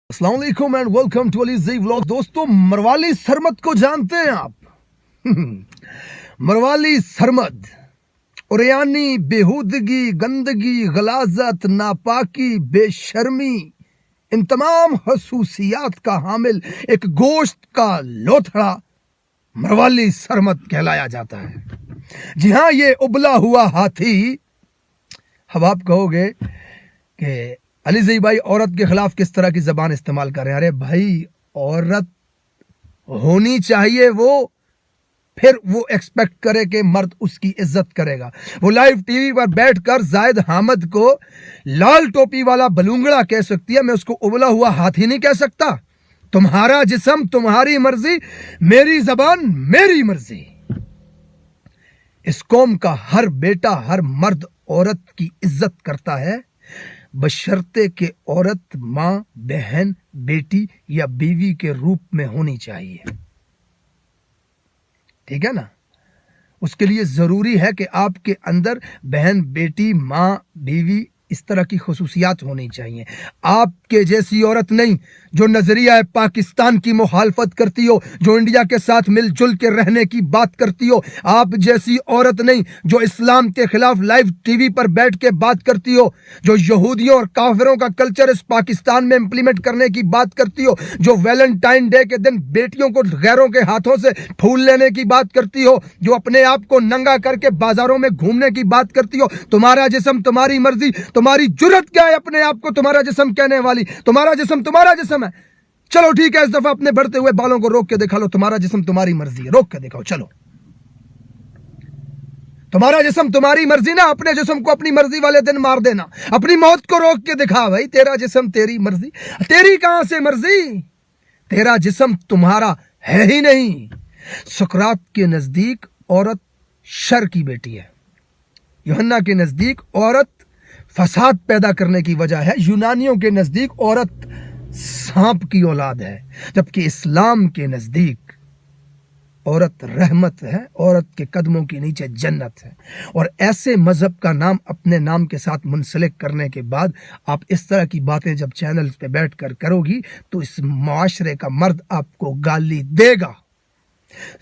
अस्सलाम वालेकुम and welcome to Ali ji vlog. दोस्तों, मरवाली सरमद को जानते हैं आप? मरवाली सरमद और यानी बेहूदगी, गंदगी, गलाजत, नापाकी, बेशर्मी, इन तमाम खसूसियात का हामिल एक गोश्त का लोथड़ा मरवाली सरमद कहलाया जाता है। जी हाँ, ये उबला हुआ हाथी। अब आप कहोगे कि अली जी भाई औरत के खिलाफ किस तरह की जबान इस्तेमाल कर रहे हैं? अरे भाई, औरत होनी चाहिए वो, फिर वो एक्सपेक्ट करे कि मर्द उसकी इज्जत करेगा। वो लाइव टीवी पर बैठकर जायद हामिद को लाल टोपी वाला बलूंगड़ा कह सकती है, मैं उसको उबला हुआ हाथी नहीं कह सकता। तुम्हारा जिस्म तुम्हारी मर्जी, मेरी जबान मेरी मर्जी। इस कौम का हर बेटा, हर मर्द औरत की इज्जत करता है, बशर्ते के औरत माँ, बहन, बेटी या बीवी के रूप में होनी चाहिए। ठीक है ना? उसके लिए जरूरी है कि आपके अंदर बहन, बेटी, माँ, बीवी, इस तरह की खसूसियात होनी चाहिए। आपके जैसी औरत नहीं जो नजरिया पाकिस्तान की मुखालफत करती हो, जो इंडिया के साथ मिलजुल के रहने की बात करती हो। आप जैसी औरत नहीं जो इस्लाम के खिलाफ लाइव टीवी पर बैठ के बात करती हो, जो यहूदियों और काफिरों का कल्चर इस पाकिस्तान में इंप्लीमेंट करने की बात करती हो, जो वैलेंटाइन डे के दिन बेटियों को गैरों के हाथों से फूल लेने की बात करती हो, जो अपने आप को नंगा करके बाजारों में घूमने की बात करती हो। तुम्हारा जिस्म तुम्हारी मर्जी, तुम्हारी जुर्रत क्या है अपने आप को तुम्हारा जिस्म कहने वाली? तुम्हारा जिस्म तुम्हारा जिस्म है। चलो ठीक है, इस दफा अपने बढ़ते हुए बालों को रोक के दिखा लो। तुम्हारा जिस्म तुम्हारी मर्जी है, रोक के दिखाओ। चलो, तुम्हारा जिस्म तुम्हारी मर्जी ना, अपने जिस्म को अपनी मर्जी वाले दिन मार देना। अपनी मौत को रोक के दिखा भाई। तेरा जिस्म तेरी मर्जी, तेरी कहां से मर्जी? तेरा जिस्म तुम्हारा है ही नहीं। सुकरात के नजदीक औरत शर की बेटी है, यूहन्ना के नजदीक औरत फसाद पैदा करने की वजह है, यूनानियों के नजदीक औरत सांप की औलाद है, जबकि इस्लाम के नजदीक औरत रहमत है, औरत के कदमों के नीचे जन्नत है। और ऐसे मजहब का नाम अपने नाम के साथ मुंसलिक करने के बाद आप इस तरह की बातें जब चैनल पे बैठकर करोगी तो इस मुआशरे का मर्द आपको गाली देगा,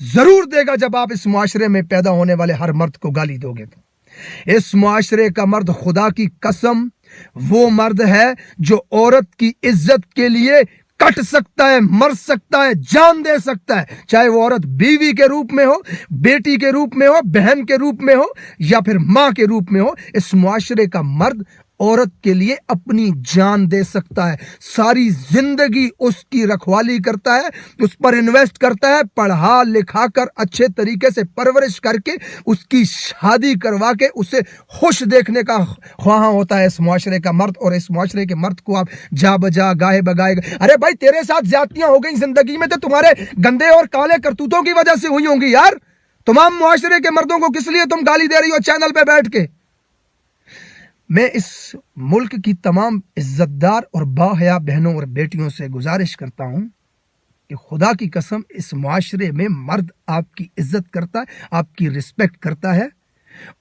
जरूर देगा। जब आप इस मुआशरे में पैदा होने वाले हर मर्द को गाली दोगे तो इस मुआशरे का मर्द, खुदा की कसम, वो मर्द है जो औरत की इज्जत के लिए कट सकता है, मर सकता है, जान दे सकता है। चाहे वो औरत बीवी के रूप में हो, बेटी के रूप में हो, बहन के रूप में हो या फिर मां के रूप में हो। इस मुआशरे का मर्द औरत के लिए अपनी जान दे सकता है, सारी जिंदगी उसकी रखवाली करता है, उस पर इन्वेस्ट करता है, पढ़ा लिखा कर अच्छे तरीके से परवरिश करके उसकी शादी करवा के उसे खुश देखने का ख्वाह होता है इस मुआशरे का मर्द। और इस मुआशरे के मर्द को आप जा बजा गाए बगाए। अरे भाई, तेरे साथ ज्यादतियां हो गई जिंदगी में तो तुम्हारे गंदे और काले करतूतों की वजह से हुई होंगी यार। तमाम मुआशरे के मर्दों को किस लिए तुम गाली दे रही हो चैनल पे बैठ के? मैं इस मुल्क की तमाम इज्जतदार और बाहया बहनों और बेटियों से गुजारिश करता हूं कि खुदा की कसम, इस मुआशरे में मर्द आपकी इज्जत करता है, आपकी रिस्पेक्ट करता है,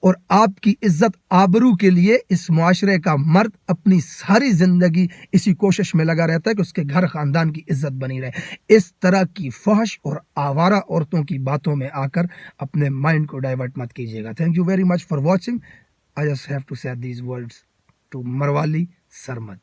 और आपकी इज्जत आबरू के लिए इस मुआशरे का मर्द अपनी सारी जिंदगी इसी कोशिश में लगा रहता है कि उसके घर खानदान की इज्जत बनी रहे। इस तरह की फहश और आवारा औरतों की बातों में आकर अपने माइंड को डाइवर्ट मत कीजिएगा। Thank you very much for watching. I just have to say these words to Marwali Sarmad.